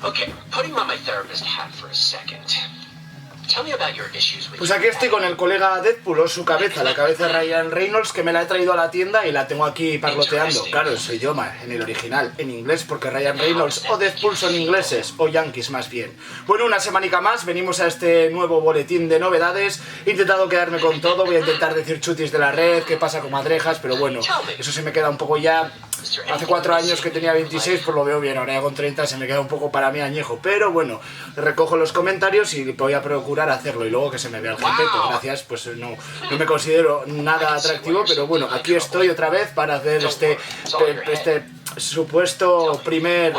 Okay, putting on my therapist hat for a second. Tell me about your issues with Pues aquí estoy con el colega Deadpool o su cabeza, la cabeza de Ryan Reynolds, que me la he traído a la tienda y la tengo aquí parloteando. Claro, en su idioma, en el original, en inglés, porque Ryan Reynolds o Deadpool son ingleses, o yankees más bien. Bueno, una semanica más, venimos a este nuevo boletín de novedades. He intentado quedarme con todo, voy a intentar decir chutis de la red, qué pasa con Madrejas, pero bueno, eso se me queda un poco ya. Hace 4 años que tenía 26, pues lo veo bien, ahora ya con 30 se me queda un poco para mí añejo. Pero bueno, recojo los comentarios y voy a procurar hacerlo y luego que se me vea el jepeto. Gracias, pues no me considero nada atractivo, pero bueno, aquí estoy otra vez para hacer este supuesto primer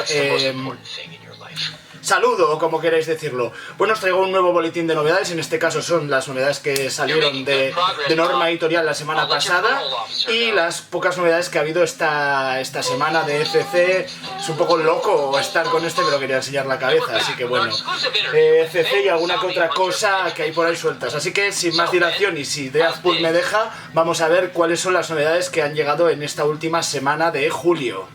saludo, o como queréis decirlo. Bueno, os traigo un nuevo boletín de novedades, en este caso son las novedades que salieron de Norma Editorial la semana pasada y las pocas novedades que ha habido esta semana de ECC. Es un poco loco estar con pero quería enseñar la cabeza, así que bueno, ECC y alguna que otra cosa que hay por ahí sueltas. Así que sin más dilación y si Deadpool me deja, vamos a ver cuáles son las novedades que han llegado en esta última semana de julio.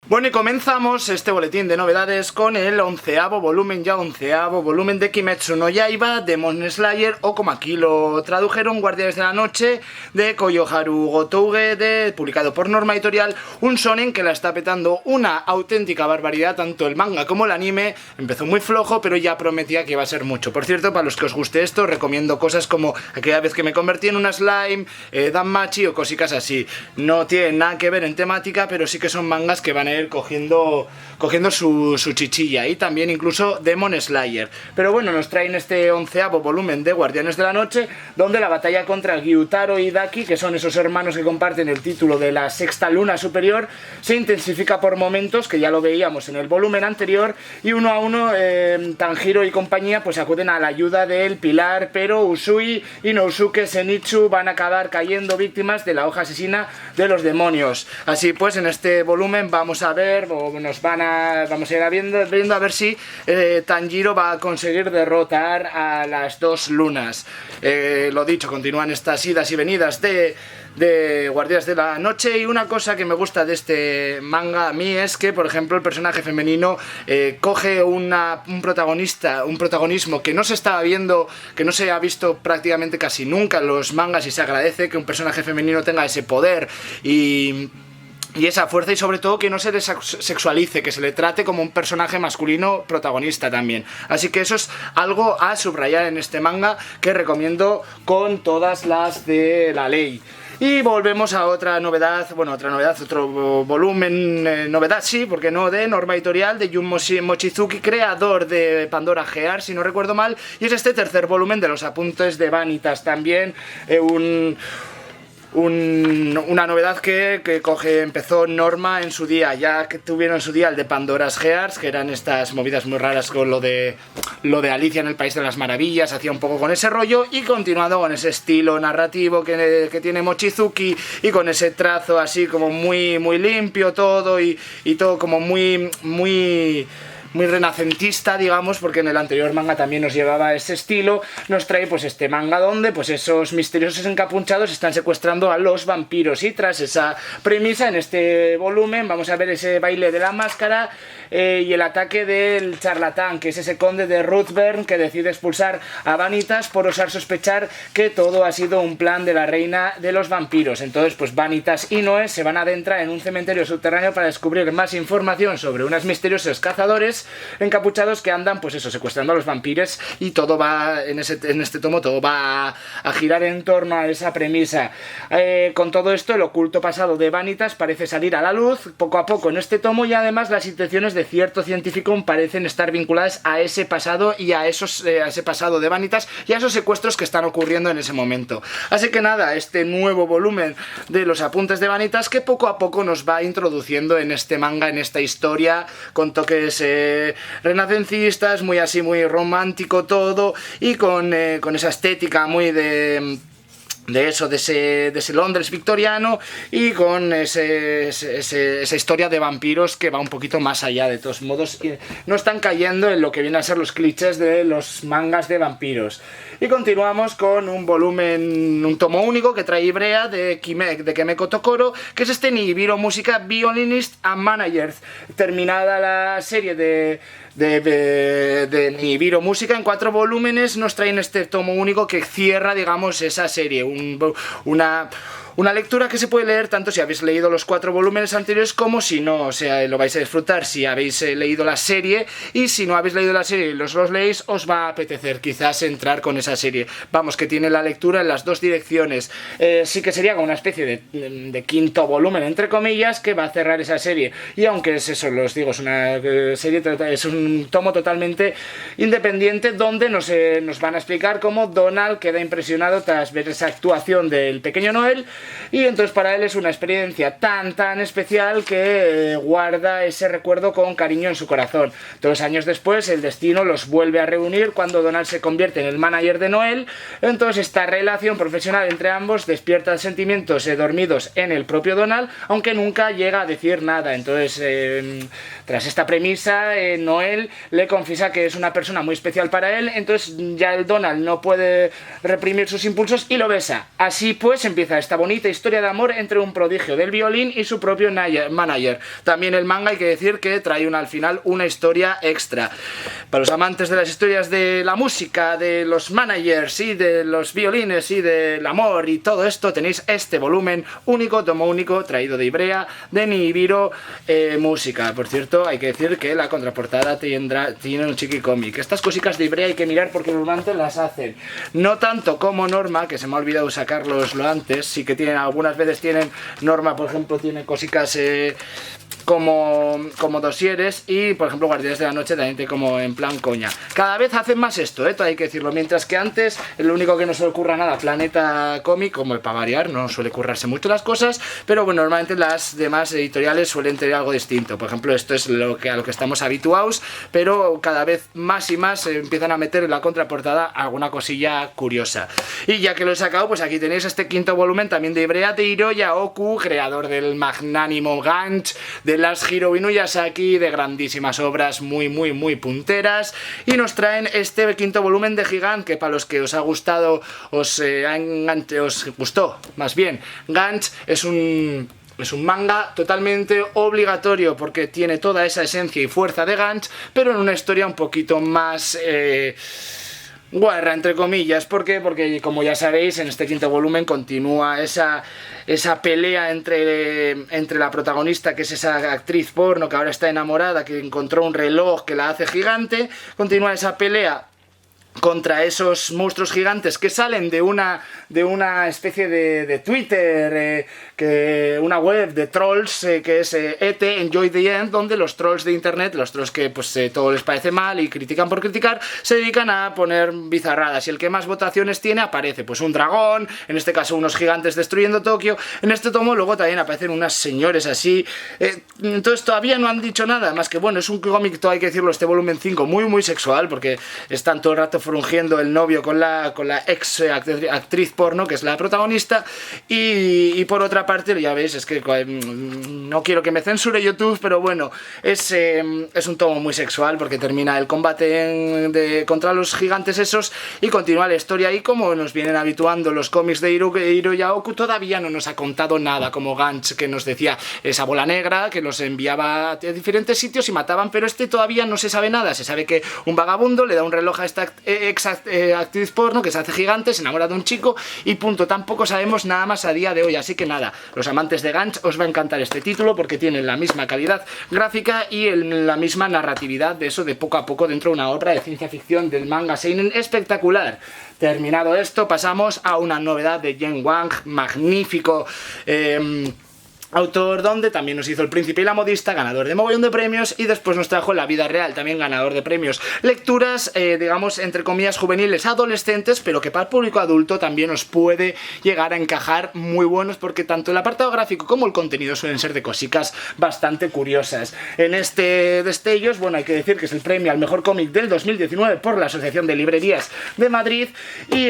Bueno, y comenzamos este boletín de novedades con el 11º volumen de Kimetsu no Yaiba, Demon Slayer, o como aquí lo tradujeron, Guardianes de la Noche, de Koyoharu Gotouge, publicado por Norma Editorial, un shonen que la está petando una auténtica barbaridad, tanto el manga como el anime. Empezó muy flojo, pero ya prometía que iba a ser mucho. Por cierto, para los que os guste esto, recomiendo cosas como Aquella vez que me convertí en una slime, Danmachi o cositas así. No tienen nada que ver en temática, pero sí que son mangas que van a ir cogiendo su chichilla, y también incluso Demon Slayer. Pero bueno, nos traen este 11º volumen de Guardianes de la Noche, donde la batalla contra Gyutaro y Daki, que son esos hermanos que comparten el título de la sexta luna superior, se intensifica por momentos, que ya lo veíamos en el volumen anterior, y uno a uno Tanjiro y compañía pues acuden a la ayuda del Pilar, pero Usui, Inosuke, Zenitsu van a acabar cayendo víctimas de la hoja asesina de los demonios. Así pues, en este volumen vamos a ver, o vamos a ir viendo a ver si Tanjiro va a conseguir derrotar a las dos lunas. Lo dicho, continúan estas idas y venidas de Guardianes de la Noche, y una cosa que me gusta de este manga a mí es que, por ejemplo, el personaje femenino coge un protagonismo que no se estaba viendo, que no se ha visto prácticamente casi nunca en los mangas, y se agradece que un personaje femenino tenga ese poder y esa fuerza, y sobre todo que no se sexualice, que se le trate como un personaje masculino protagonista también. Así que eso es algo a subrayar en este manga, que recomiendo con todas las de la ley. Y volvemos a otro volumen, novedad sí, porque no, de Norma Editorial, de Jun Mochizuki, creador de Pandora Heart, si no recuerdo mal, y es este tercer volumen de los apuntes de Vanitas, también una novedad que empezó Norma en su día, ya que tuvieron en su día el de Pandora's Hearts, que eran estas movidas muy raras con lo de Alicia en el País de las Maravillas, hacía un poco con ese rollo, y continuando con ese estilo narrativo que tiene Mochizuki, y con ese trazo así como muy, muy limpio todo, y todo como muy renacentista, digamos, porque en el anterior manga también nos llevaba ese estilo. Nos trae pues este manga donde pues esos misteriosos encapuchados están secuestrando a los vampiros, y tras esa premisa en este volumen vamos a ver ese baile de la máscara y el ataque del charlatán, que es ese conde de Ruthburn que decide expulsar a Vanitas por osar sospechar que todo ha sido un plan de la reina de los vampiros. Entonces pues Vanitas y Noé se van a adentrar en un cementerio subterráneo para descubrir más información sobre unos misteriosos cazadores encapuchados que andan pues eso, secuestrando a los vampiros, y todo va en este tomo, todo va a girar en torno a esa premisa. Con todo esto, el oculto pasado de Vanitas parece salir a la luz poco a poco en este tomo, y además las intenciones de cierto científico parecen estar vinculadas a ese pasado y a ese pasado de Vanitas y a esos secuestros que están ocurriendo en ese momento. Así que nada, este nuevo volumen de los apuntes de Vanitas, que poco a poco nos va introduciendo en este manga, en esta historia, con toques renacentistas, muy así, muy romántico todo, y con esa estética muy de de ese Londres victoriano, y con esa historia de vampiros que va un poquito más allá. De todos modos, no están cayendo en lo que vienen a ser los clichés de los mangas de vampiros. Y continuamos con un volumen, un tomo único que trae Ibrea de Kemeko Tokoro, que es este Niibiro Música Violinist and Manager. Terminada la serie de Niibiro Música en 4 volúmenes, nos traen este tomo único que cierra, digamos, esa serie. Una lectura que se puede leer tanto si habéis leído los 4 volúmenes anteriores como si no, o sea, lo vais a disfrutar si habéis leído la serie, y si no habéis leído la serie y los leéis, os va a apetecer quizás entrar con esa serie. Vamos, que tiene la lectura en las 2 direcciones. Sí que sería como una especie de quinto volumen, entre comillas, que va a cerrar esa serie. Y aunque es eso, os digo, es una serie, es un tomo totalmente independiente donde nos van a explicar cómo Donald queda impresionado tras ver esa actuación del pequeño Noel. Y entonces para él es una experiencia tan especial que guarda ese recuerdo con cariño en su corazón. 2 años después el destino los vuelve a reunir cuando Donald se convierte en el manager de Noel. Entonces esta relación profesional entre ambos despierta sentimientos dormidos en el propio Donald, aunque nunca llega a decir nada. Entonces tras esta premisa, Noel le confiesa que es una persona muy especial para él. Entonces ya el Donald no puede reprimir sus impulsos y lo besa. Así pues empieza esta bonita historia de amor entre un prodigio del violín y su propio manager. También el manga, hay que decir que trae al final una historia extra. Para los amantes de las historias de la música, de los managers y de los violines y del amor y todo esto, tenéis este volumen único, tomo único, traído de Ibrea, de Niibiro Música. Por cierto, hay que decir que la contraportada tiene un chiqui cómic. Estas cositas de Ibrea hay que mirar porque normalmente las hacen. No tanto como Norma, que se me ha olvidado sacarlo antes, sí que algunas veces tienen, Norma por ejemplo tiene cositas como dosieres, y por ejemplo Guardianes de la Noche también tiene como en plan coña. Cada vez hacen más esto, todo hay que decirlo, mientras que antes lo único que no se le ocurra nada, Planeta Cómic, como para variar, no suele currarse mucho las cosas, pero bueno, normalmente las demás editoriales suelen tener algo distinto. Por ejemplo, esto es a lo que estamos habituados, pero cada vez más y más empiezan a meter en la contraportada alguna cosilla curiosa. Y ya que lo he sacado, pues aquí tenéis este quinto volumen también de Ibrea, de Hiroya Oku, creador del magnánimo Gantz, de las Hiro Inuyasha-ki, de grandísimas obras muy punteras. Y nos traen este quinto volumen de Gigant, que para los que os ha gustado, os gustó más bien. Gantz es un manga totalmente obligatorio porque tiene toda esa esencia y fuerza de Gantz, pero en una historia un poquito más guarra, entre comillas. ¿Por qué? Porque, como ya sabéis, en este quinto volumen continúa esa pelea entre la protagonista, que es esa actriz porno que ahora está enamorada, que encontró un reloj que la hace gigante. Continúa esa pelea contra esos monstruos gigantes que salen de una especie de Twitter, una web de trolls, que es ET, Enjoy the End, donde los trolls de internet, los trolls que pues todo les parece mal y critican por criticar, se dedican a poner bizarradas, y el que más votaciones tiene aparece pues un dragón, en este caso unos gigantes destruyendo Tokio. En este tomo luego también aparecen unas señores así, entonces todavía no han dicho nada, más que bueno, es un cómic, todo hay que decirlo, este volumen 5, muy sexual, porque están todo el rato frungiendo el novio con la ex actriz porno, que es la protagonista. Y por otra parte, ya veis, es que no quiero que me censure YouTube, pero bueno, es un tomo muy sexual, porque termina el combate contra los gigantes esos y continúa la historia. Y como nos vienen habituando los cómics de Hiroya Oku, todavía no nos ha contado nada, como Gantz, que nos decía esa bola negra que los enviaba a diferentes sitios y mataban, pero todavía no se sabe nada. Se sabe que un vagabundo le da un reloj a esta actriz porno que se hace gigante, se enamora de un chico y punto. Tampoco sabemos nada más a día de hoy, así que nada, los amantes de Gantz os va a encantar este título porque tiene la misma calidad gráfica y la misma narratividad de eso de poco a poco dentro de una obra de ciencia ficción del manga seinen espectacular. Terminado esto, pasamos a una novedad de Yen Wang, magnífico autor donde también nos hizo El Príncipe y la Modista, ganador de mogollón de premios, y después nos trajo La Vida Real, también ganador de premios. Lecturas, digamos, entre comillas, juveniles, adolescentes, pero que para el público adulto también nos puede llegar a encajar muy buenos, porque tanto el apartado gráfico como el contenido suelen ser de cositas bastante curiosas. En este Destellos, bueno, hay que decir que es el premio al mejor cómic del 2019 por la Asociación de Librerías de Madrid, y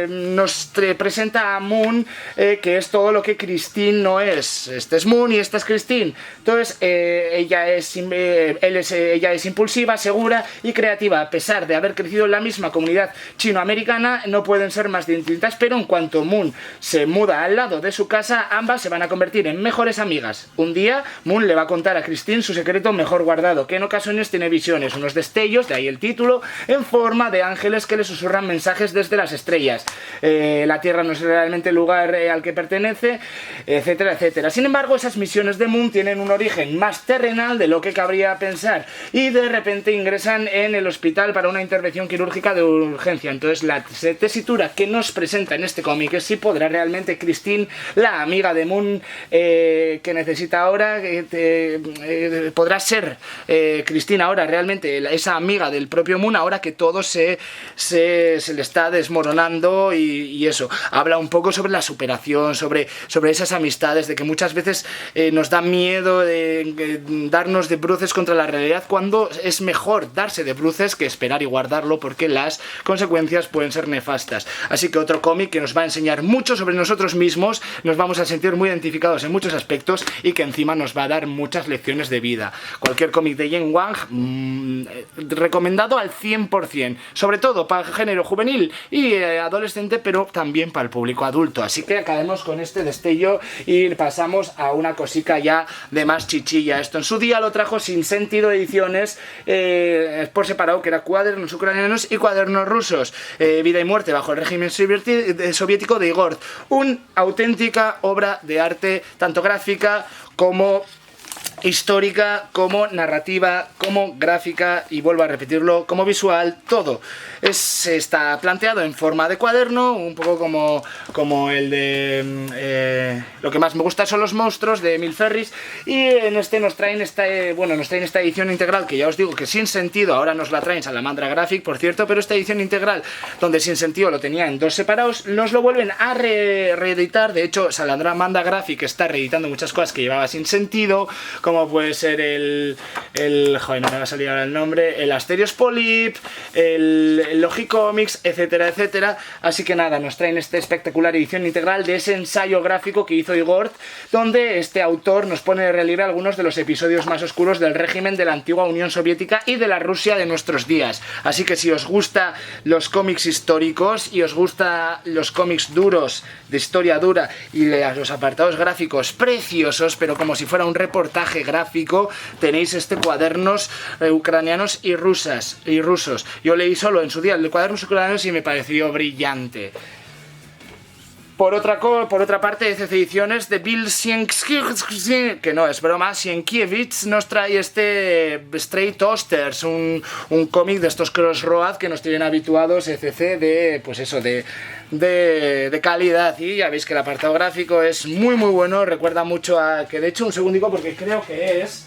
nos presenta a Moon, que es todo lo que Christine no es. Este es Moon y esta es Christine. Entonces, ella es impulsiva, segura y creativa. A pesar de haber crecido en la misma comunidad chinoamericana, no pueden ser más distintas, pero en cuanto Moon se muda al lado de su casa, ambas se van a convertir en mejores amigas. Un día, Moon le va a contar a Christine su secreto mejor guardado, que en ocasiones tiene visiones, unos destellos, de ahí el título, en forma de ángeles que le susurran mensajes desde las estrellas. La Tierra no es realmente el lugar al que pertenece, etcétera, etcétera. Sin embargo, esas misiones de Moon tienen un origen más terrenal de lo que cabría pensar, y de repente ingresan en el hospital para una intervención quirúrgica de urgencia. Entonces la tesitura que nos presenta en este cómic es si podrá realmente Christine, la amiga de Moon que necesita ahora, podrá ser Christine ahora realmente esa amiga del propio Moon, ahora que todo se le está desmoronando, y eso. Habla un poco sobre la superación, sobre esas amistades, de que muchas veces nos da miedo de darnos de bruces contra la realidad, cuando es mejor darse de bruces que esperar y guardarlo, porque las consecuencias pueden ser nefastas. Así que otro cómic que nos va a enseñar mucho sobre nosotros mismos, nos vamos a sentir muy identificados en muchos aspectos, y que encima nos va a dar muchas lecciones de vida. Cualquier cómic de Yen Wang, recomendado al 100%, sobre todo para el género juvenil y adolescente, pero también para el público adulto. Así que acabemos con este destello y pasamos a una cosica ya de más chichilla. Esto en su día lo trajo Sin Sentido Ediciones, por separado, que era Cuadernos Ucranianos y Cuadernos Rusos, Vida y Muerte bajo el régimen soviético de Igor. Una auténtica obra de arte, tanto gráfica como histórica, como narrativa, como gráfica, y vuelvo a repetirlo, como visual, todo. Está planteado en forma de cuaderno, un poco como el de Lo que más me gusta son los monstruos, de Emil Ferris, y en este nos traen esta edición integral, que ya os digo que Sin Sentido ahora nos la traen Salamandra Graphic, por cierto, pero esta edición integral, donde Sin Sentido lo tenía en dos separados, nos lo vuelven a reeditar. De hecho, Salamandra Graphic está reeditando muchas cosas que llevaba Sin Sentido, como puede ser joder, no me va a salir ahora el nombre, el Asterios Polyp, el Logicomics, etcétera, etcétera. Así que nada, nos traen esta espectacular edición integral de ese ensayo gráfico que hizo Igor, donde este autor nos pone de relieve algunos de los episodios más oscuros del régimen de la antigua Unión Soviética y de la Rusia de nuestros días. Así que si os gustan los cómics históricos y os gustan los cómics duros, de historia dura, y los apartados gráficos preciosos, pero como si fuera un reportaje gráfico, tenéis este Cuadernos Ucranianos y Rusos. Yo leí solo en su día el de Cuadernos Ucranianos y me pareció brillante. Por otra parte, ECC Ediciones de Bill Sienkiewicz, que no es broma, Sienkiewicz nos trae este Straight Toasters, un cómic de estos Crossroads que nos tienen habituados ECC de, pues eso, de calidad, y ya veis que el apartado gráfico es muy muy bueno, recuerda mucho a, que de hecho un segundico porque creo que es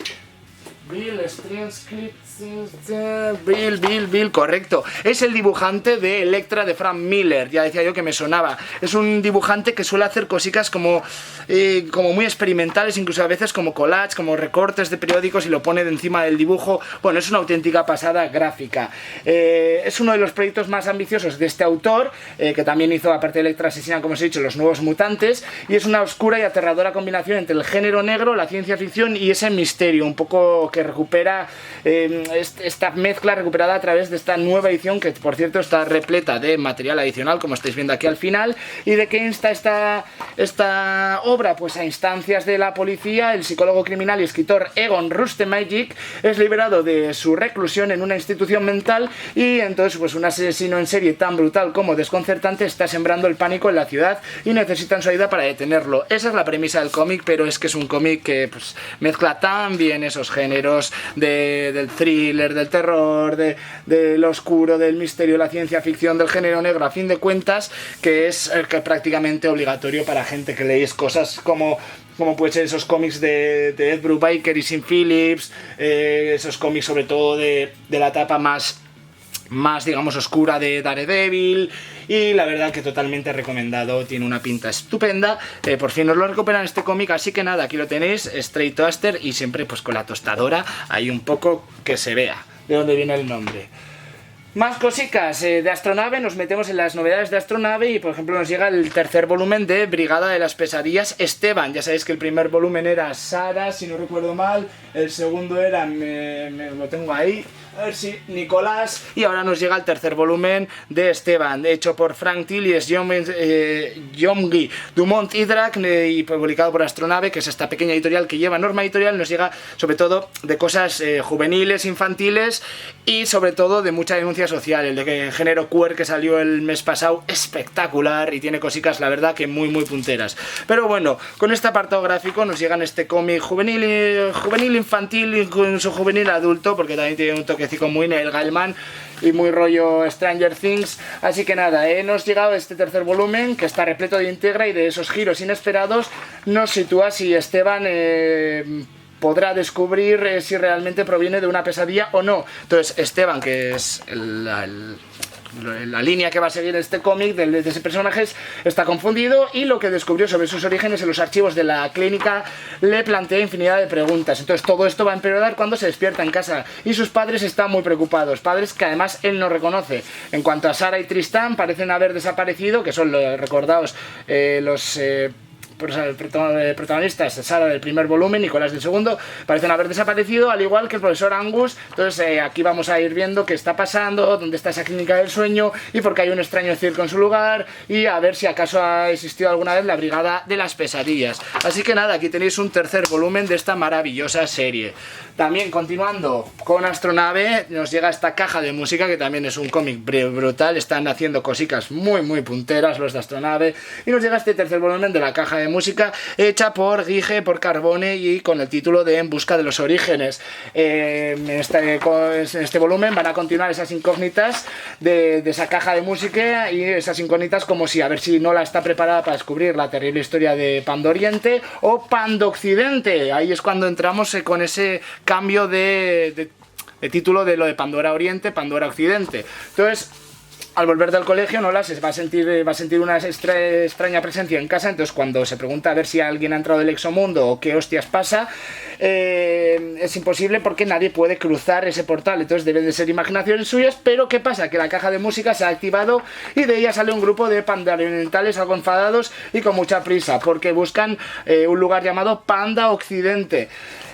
Bill, correcto. Es el dibujante de Electra de Frank Miller, ya decía yo que me sonaba. Es un dibujante que suele hacer cositas como muy experimentales, incluso a veces como collage, como recortes de periódicos, y lo pone de encima del dibujo. Bueno, es una auténtica pasada gráfica. Es uno de los proyectos más ambiciosos de este autor, que también hizo, aparte de Electra Asesina, como os he dicho, Los Nuevos Mutantes, y es una oscura y aterradora combinación entre el género negro, la ciencia ficción y ese misterio, un poco que recupera esta mezcla recuperada a través de esta nueva edición, que por cierto está repleta de material adicional, como estáis viendo aquí al final. ¿Y de qué insta esta obra? Pues a instancias de la policía, el psicólogo criminal y escritor Egon Rustemagic es liberado de su reclusión en una institución mental, y entonces pues un asesino en serie tan brutal como desconcertante está sembrando el pánico en la ciudad y necesitan su ayuda para detenerlo. Esa es la premisa del cómic, pero es que es un cómic que pues mezcla tan bien esos géneros del thriller, thriller, del terror, del oscuro, del misterio, la ciencia ficción, del género negro, a fin de cuentas, que es prácticamente obligatorio para gente que leéis cosas como puede ser esos cómics de Ed Brubaker y Sean Phillips, esos cómics sobre todo de la etapa más digamos oscura de Daredevil, y la verdad que totalmente recomendado, tiene una pinta estupenda. Por fin nos lo recuperan este cómic, así que nada, aquí lo tenéis, Straight Toaster, y siempre pues con la tostadora ahí un poco que se vea de dónde viene el nombre. Más cositas de Astronave, nos metemos en las novedades de Astronave y por ejemplo nos llega el tercer volumen de Brigada de las Pesadillas Esteban. Ya sabéis que el primer volumen era Sara, si no recuerdo mal, el segundo era, lo tengo ahí, a ver si, Nicolás, y ahora nos llega el tercer volumen de Esteban, hecho por Frank Tillies, Yomgi, Dumont Hydrac y publicado por Astronave, que es esta pequeña editorial que lleva Norma Editorial. Nos llega sobre todo de cosas juveniles, infantiles y sobre todo de mucha denuncia social. El de género queer que salió el mes pasado, espectacular, y tiene cositas la verdad que muy punteras. Pero bueno, con este apartado gráfico nos llegan este cómic juvenil infantil, incluso juvenil adulto, porque también tiene un toquecito muy Neil Gaiman y muy rollo Stranger Things. Así que nada, nos llegado este tercer volumen que está repleto de íntegra y de esos giros inesperados. Nos sitúa si Esteban podrá descubrir si realmente proviene de una pesadilla o no. Entonces Esteban, que es la línea que va a seguir este cómic de ese personaje, está confundido, y lo que descubrió sobre sus orígenes en los archivos de la clínica le plantea infinidad de preguntas. Entonces todo esto va a empeorar cuando se despierta en casa y sus padres están muy preocupados, padres que además él no reconoce. En cuanto a Sara y Tristán, parecen haber desaparecido, que son, recordaos, los protagonistas, Sara del primer volumen, Nicolás del segundo, parecen haber desaparecido, al igual que el profesor Angus. Entonces aquí vamos a ir viendo qué está pasando, dónde está esa clínica del sueño y por qué hay un extraño circo en su lugar, y a ver si acaso ha existido alguna vez la Brigada de las Pesadillas. Así que nada, aquí tenéis un tercer volumen de esta maravillosa serie. También continuando con Astronave, nos llega esta caja de música, que también es un cómic brutal, están haciendo cositas muy punteras los de Astronave, y nos llega este tercer volumen de la caja de música, hecha por Guige, por Carbone, y con el título de En busca de los orígenes. En este volumen van a continuar esas incógnitas de esa caja de música, y esas incógnitas como si a ver si Nola está preparada para descubrir la terrible historia de Panda Oriente o Panda Occidente. Ahí es cuando entramos con ese cambio de título de lo de Pandora Oriente, Pandora Occidente. Entonces, al volver del colegio, Nola se va a sentir una extraña presencia en casa. Entonces cuando se pregunta a ver si alguien ha entrado del exomundo o qué hostias pasa, es imposible porque nadie puede cruzar ese portal. Entonces deben de ser imaginaciones suyas. Pero ¿qué pasa? Que la caja de música se ha activado y de ella sale un grupo de pandaorientales algo enfadados y con mucha prisa, porque buscan un lugar llamado Panda Occidente.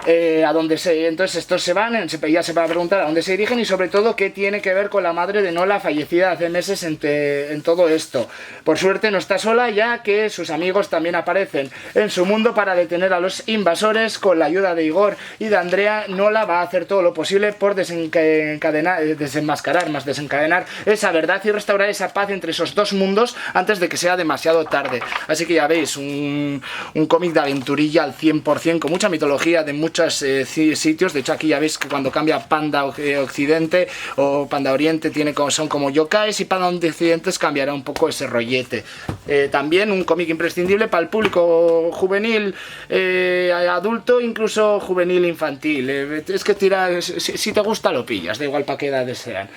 Entonces estos se van, ya se va a preguntar a dónde se dirigen y sobre todo qué tiene que ver con la madre de Nola, fallecida hace meses en todo esto. Por suerte no está sola, ya que sus amigos también aparecen en su mundo para detener a los invasores. Con la ayuda de Igor y de Andrea, Nola va a hacer todo lo posible por desencadenar esa verdad y restaurar esa paz entre esos dos mundos antes de que sea demasiado tarde. Así que ya veis, un cómic de aventurilla al 100%, con mucha mitología de muchos sitios. De hecho aquí ya veis que cuando cambia Panda Occidente o Panda Oriente son como yokais, y Panda Occidente cambiará un poco ese rollete. También un cómic imprescindible para el público juvenil, adulto, incluso juvenil infantil. Es que si te gusta lo pillas, da igual para qué edades sean.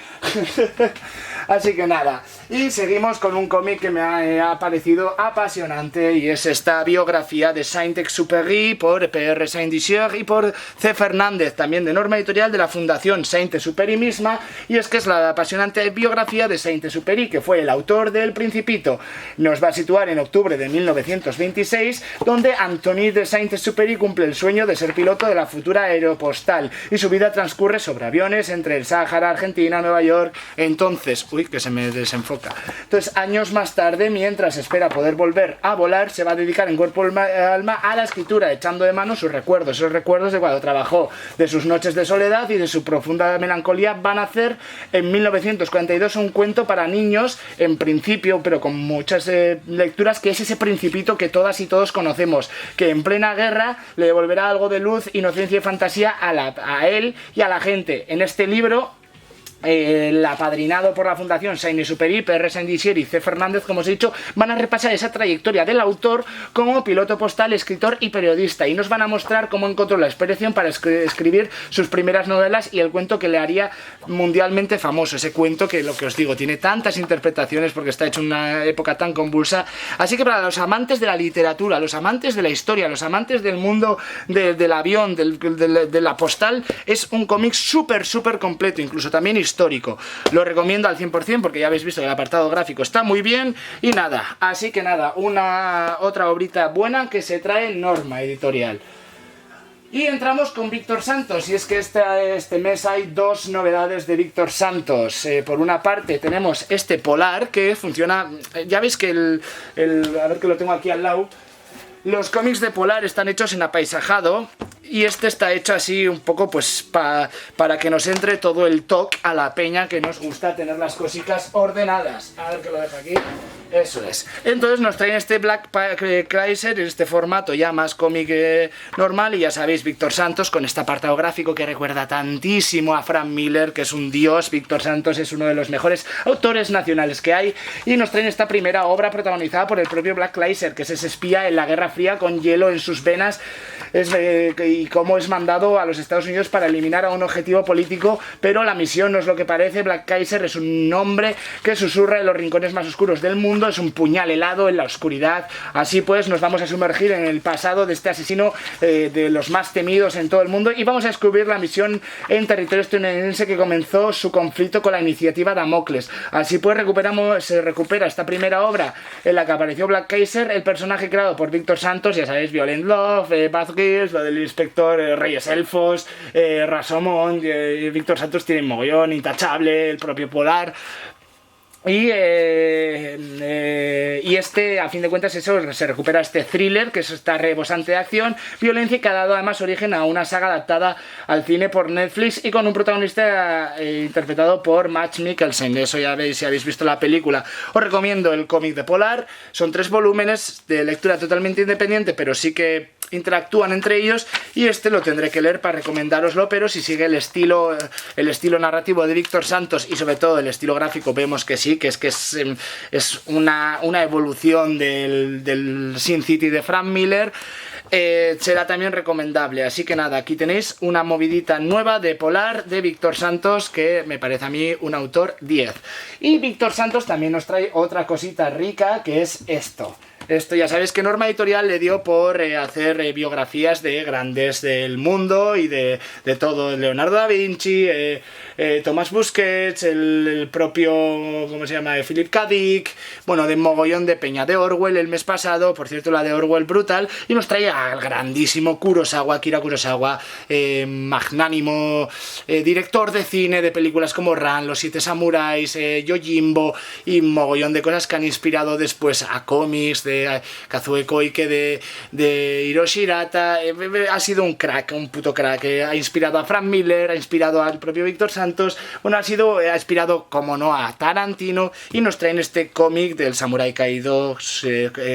Así que nada, y seguimos con un cómic que me ha parecido apasionante, y es esta biografía de Saint-Exupéry por P.R. Saint-Dizier y por C. Fernández, también de Norma Editorial, de la Fundación Saint-Exupéry misma. Y es que es la apasionante biografía de Saint-Exupéry, que fue el autor del Principito. Nos va a situar en octubre de 1926, donde Antoine de Saint-Exupéry cumple el sueño de ser piloto de la futura aeropostal, y su vida transcurre sobre aviones entre el Sáhara, Argentina, Nueva York. Entonces, Uy, que se me desenfoca. Entonces, años más tarde, mientras espera poder volver a volar, se va a dedicar en cuerpo y alma a la escritura, echando de mano sus recuerdos. Esos recuerdos de cuando trabajó, de sus noches de soledad y de su profunda melancolía. Van a hacer en 1942 un cuento para niños, en principio, pero con muchas lecturas, que es ese Principito que todas y todos conocemos, que en plena guerra le devolverá algo de luz, inocencia y fantasía a él y a la gente. En este libro, el apadrinado por la Fundación Saint-Exupéry, P.R. Saint-Dizier y C. Fernández, como os he dicho, van a repasar esa trayectoria del autor como piloto postal, escritor y periodista, y nos van a mostrar cómo encontró la inspiración para escribir sus primeras novelas y el cuento que le haría mundialmente famoso. Ese cuento que, lo que os digo, tiene tantas interpretaciones porque está hecho en una época tan convulsa. Así que para los amantes de la literatura, los amantes de la historia, los amantes del mundo del avión, de la postal, es un cómic súper completo, incluso también histórico. Lo recomiendo al 100% porque ya habéis visto que el apartado gráfico está muy bien. Y nada, así que nada, otra obrita buena que se trae Norma Editorial. Y entramos con Víctor Santos, y es que este mes hay dos novedades de Víctor Santos. Por una parte tenemos este Polar que funciona, ya veis que a ver que lo tengo aquí al lado. Los cómics de Polar están hechos en apaisajado y este está hecho así un poco pues para que nos entre todo el toque a la peña que nos gusta tener las cositas ordenadas. A ver que lo dejo aquí. Eso es. Entonces nos traen este Black Kaiser en este formato ya más cómic normal, y ya sabéis, Víctor Santos con este apartado gráfico que recuerda tantísimo a Frank Miller, que es un dios. Víctor Santos es uno de los mejores autores nacionales que hay, y nos traen esta primera obra protagonizada por el propio Black Kaiser, que es ese espía en la Guerra Fría con hielo en sus venas, y cómo es mandado a los Estados Unidos para eliminar a un objetivo político, pero la misión no es lo que parece. Black Kaiser es un hombre que susurra en los rincones más oscuros del mundo, es un puñal helado en la oscuridad. Así pues nos vamos a sumergir en el pasado de este asesino de los más temidos en todo el mundo, y vamos a descubrir la misión en territorio estadounidense que comenzó su conflicto con la iniciativa Damocles. Así pues se recupera esta primera obra en la que apareció Black Kaiser, el personaje creado por Víctor Santos, ya sabéis, Violent Love, Bad Girls, lo del inspector, Reyes Elfos, Rasomón. Víctor Santos tiene mogollón, Intachable, el propio Polar. Y este, a fin de cuentas, eso se recupera este thriller que está rebosante de acción, violencia, y que ha dado además origen a una saga adaptada al cine por Netflix y con un protagonista interpretado por Mads Mikkelsen. Eso ya veis, si habéis visto la película. Os recomiendo el cómic de Polar. Son 3 volúmenes de lectura totalmente independiente, pero sí que interactúan entre ellos, y este lo tendré que leer para recomendároslo, pero si sigue el estilo narrativo de Víctor Santos y sobre todo el estilo gráfico, vemos que sí, que es una evolución del Sin City de Frank Miller. Será también recomendable. Así que nada, aquí tenéis una movidita nueva de Polar de Víctor Santos, que me parece a mí un autor 10. Y Víctor Santos también nos trae otra cosita rica, que es esto. Esto ya sabéis que Norma Editorial le dio por hacer biografías de grandes del mundo y de todo. Leonardo da Vinci, Tomás Busquets, el propio, ¿cómo se llama?, Philip K. Dick, bueno, de mogollón de peña. De Orwell el mes pasado, por cierto, la de Orwell brutal, y nos trae al grandísimo Akira Kurosawa, magnánimo director de cine de películas como Ran, Los Siete Samuráis, Yojimbo, y mogollón de cosas que han inspirado después a cómics de Kazuo Koike, de Hiroshi Hirata. Ha sido un crack, un puto crack. Ha inspirado a Frank Miller, ha inspirado al propio Víctor Santos, bueno, ha inspirado, como no, a Tarantino, y nos traen este cómic del samurái caído,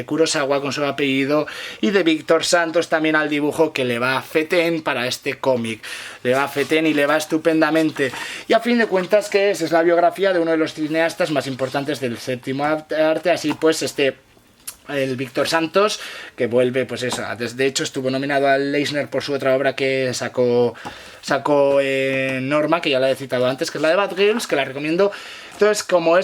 Kurosawa con su apellido, y de Víctor Santos también al dibujo, que le va fetén para este cómic. Le va fetén y le va estupendamente. Y a fin de cuentas, que es la biografía de uno de los cineastas más importantes del séptimo arte. Así pues, el Víctor Santos, que vuelve, pues eso, de hecho estuvo nominado al Eisner por su otra obra que sacó Norma, que ya la he citado antes, que es la de Bad Girls, que la recomiendo. Entonces, como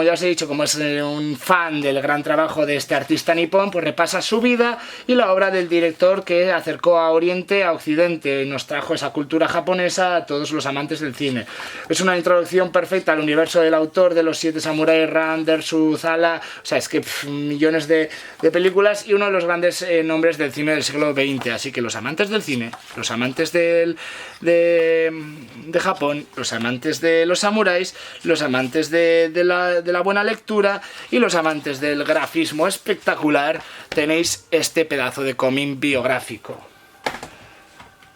ya os he dicho, como es un fan del gran trabajo de este artista nipón, pues repasa su vida y la obra del director que acercó a Oriente a Occidente y nos trajo esa cultura japonesa a todos los amantes del cine. Es una introducción perfecta al universo del autor de Los Siete Samuráis, Ran, Dersu, Zala, o sea, es que millones de películas, y uno de los grandes nombres del cine del siglo XX. Así que los amantes del cine, los amantes del de Japón, los amantes de los samuráis, los amantes de la buena lectura y los amantes del grafismo espectacular, tenéis este pedazo de cómic biográfico.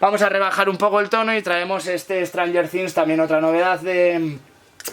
Vamos a rebajar un poco el tono y traemos este Stranger Things, también otra novedad de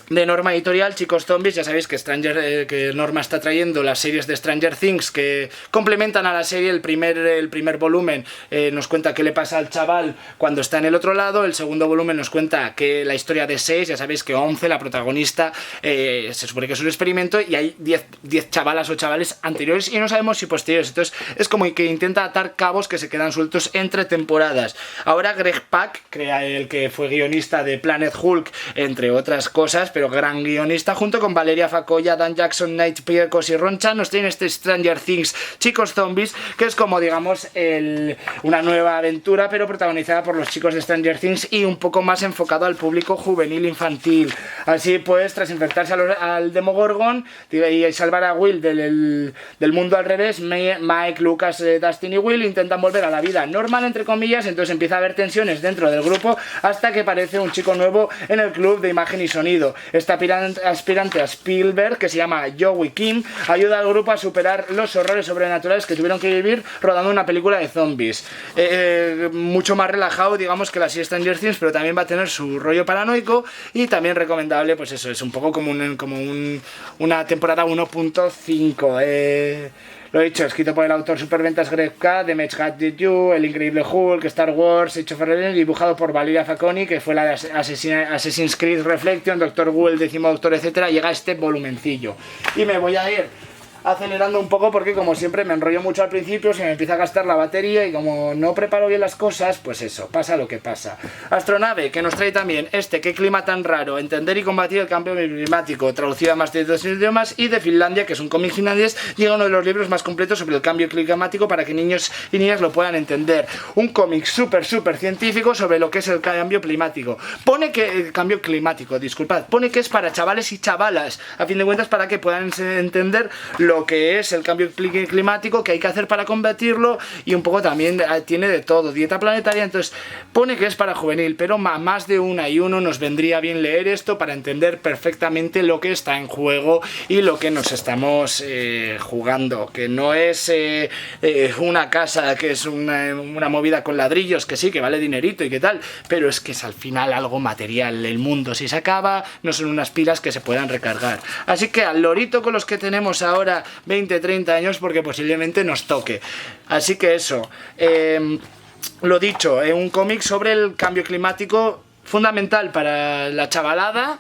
Norma Editorial, Chicos Zombies. Ya sabéis que Norma está trayendo las series de Stranger Things que complementan a la serie. El primer volumen nos cuenta qué le pasa al chaval cuando está en el otro lado. El segundo volumen nos cuenta que la historia de 6, ya sabéis que 11, la protagonista, se supone que es un experimento y hay 10 chavalas o chavales anteriores y no sabemos si posteriores. Entonces es como que intenta atar cabos que se quedan sueltos entre temporadas. Ahora Greg Pak, el que fue guionista de Planet Hulk, entre otras cosas, pero gran guionista, junto con Valeria Facoya, Dan Jackson, Nate Piekos y Ron Chan, nos tiene este Stranger Things, Chicos Zombies, que es como, digamos, una nueva aventura, pero protagonizada por los chicos de Stranger Things y un poco más enfocado al público juvenil infantil. Así pues, tras infectarse al Demogorgon y salvar a Will del mundo al revés, Mike, Lucas, Dustin y Will intentan volver a la vida normal, entre comillas. Entonces empieza a haber tensiones dentro del grupo hasta que aparece un chico nuevo en el club de imagen y sonido. Este aspirante a Spielberg, que se llama Joey Kim, ayuda al grupo a superar los horrores sobrenaturales que tuvieron que vivir rodando una película de zombies. Mucho más relajado, digamos, que la serie Stranger Things, pero también va a tener su rollo paranoico y también recomendable, pues eso, es un poco como una temporada 1.5. Lo he dicho, escrito por el autor superventas Greg K, The Match Got You, El Increíble Hulk, Star Wars, Age of Rebellion, dibujado por Valeria Facconi, que fue la de Assassin's Creed Reflection, Doctor Who, el 10º Doctor, etc. Llega este volumencillo. Y me voy a ir acelerando un poco porque, como siempre, me enrollo mucho al principio, se me empieza a gastar la batería y como no preparo bien las cosas, pues eso, pasa lo que pasa. Astronave, que nos trae también qué clima tan raro, entender y combatir el cambio climático, traducido a más de 2 idiomas, y de Finlandia, que es un cómic finlandés, llega uno de los libros más completos sobre el cambio climático para que niños y niñas lo puedan entender. Un cómic súper científico sobre lo que es el cambio climático. Pone que pone que es para chavales y chavalas, a fin de cuentas, para que puedan entender lo que es el cambio climático, que hay que hacer para combatirlo, y un poco también tiene de todo, dieta planetaria. Entonces pone que es para juvenil, pero más de una y uno nos vendría bien leer esto para entender perfectamente lo que está en juego y lo que nos estamos jugando, que no es una casa, que es una movida con ladrillos, que sí, que vale dinerito y qué tal, pero es que es al final algo material. El mundo, si se acaba, no son unas pilas que se puedan recargar. Así que al lorito con los que tenemos ahora 20, 30 años, porque posiblemente nos toque. Así que eso, lo dicho, un cómic sobre el cambio climático fundamental para la chavalada,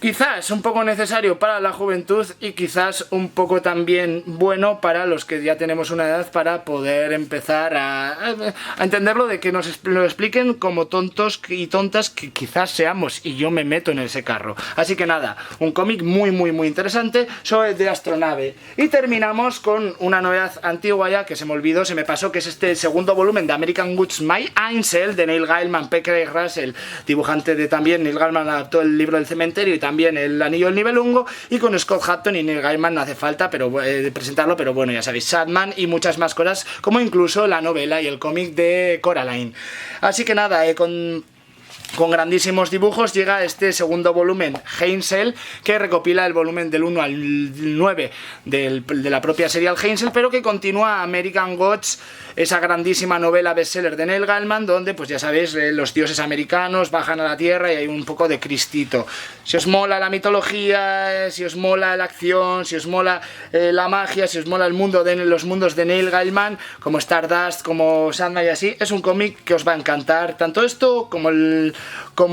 quizás un poco necesario para la juventud y quizás un poco también bueno para los que ya tenemos una edad, para poder empezar a entenderlo, de que nos lo expliquen como tontos y tontas que quizás seamos, y yo me meto en ese carro. Así que nada, un cómic muy interesante sobre de Astronave. Y terminamos con una novedad antigua ya, que se me olvidó, se me pasó, que es este segundo volumen de American Gods My Angel, de Neil Gaiman, P. Craig Russell, dibujante de también. Neil Gaiman adaptó el libro del cementerio y también El Anillo del Nibelungo, y con Scott Hampton y Neil Gaiman. No hace falta presentarlo, pero bueno, ya sabéis, Sandman y muchas más cosas, como incluso la novela y el cómic de Coraline. Así que nada, con grandísimos dibujos llega este segundo volumen, Hansel, que recopila el volumen del 1 al 9 de la propia serial Hansel, pero que continúa American Gods, esa grandísima novela bestseller de Neil Gaiman, donde, pues ya sabéis, los dioses americanos bajan a la tierra y hay un poco de Cristito. Si os mola la mitología, si os mola la acción, si os mola la magia, si os mola los mundos de Neil Gaiman, como Stardust, como Sandman y así, es un cómic que os va a encantar. Tanto esto como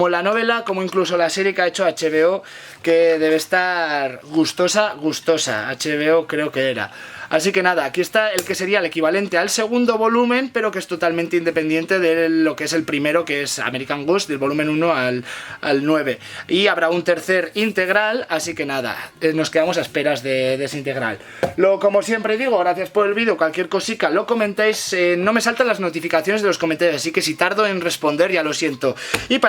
la novela, como incluso la serie que ha hecho HBO, que debe estar gustosa. HBO creo que era. Así que nada, aquí está el que sería el equivalente al segundo volumen, pero que es totalmente independiente de lo que es el primero, que es American Gods, del volumen 1 al 9. Y habrá un tercer integral, así que nada, nos quedamos a esperas de ese integral. Como siempre digo, gracias por el vídeo, cualquier cosica lo comentáis, no me saltan las notificaciones de los comentarios, así que si tardo en responder ya lo siento. Y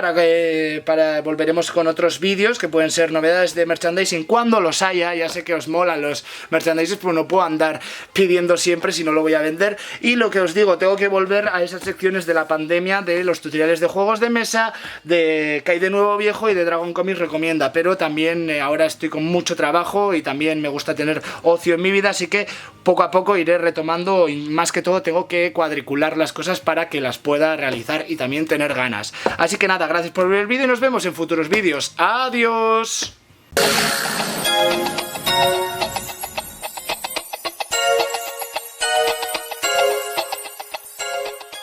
volveremos con otros vídeos que pueden ser novedades de merchandising cuando los haya. Ya sé que os molan los merchandising, pero no puedo andar estar pidiendo siempre si no lo voy a vender. Y lo que os digo, tengo que volver a esas secciones de la pandemia de los tutoriales de juegos de mesa, de Kai de Nuevo Viejo y de Dragon Comics Recomienda, pero también ahora estoy con mucho trabajo y también me gusta tener ocio en mi vida, así que poco a poco iré retomando y más que todo tengo que cuadricular las cosas para que las pueda realizar y también tener ganas. Así que nada, gracias por ver el vídeo y nos vemos en futuros vídeos. ¡Adiós!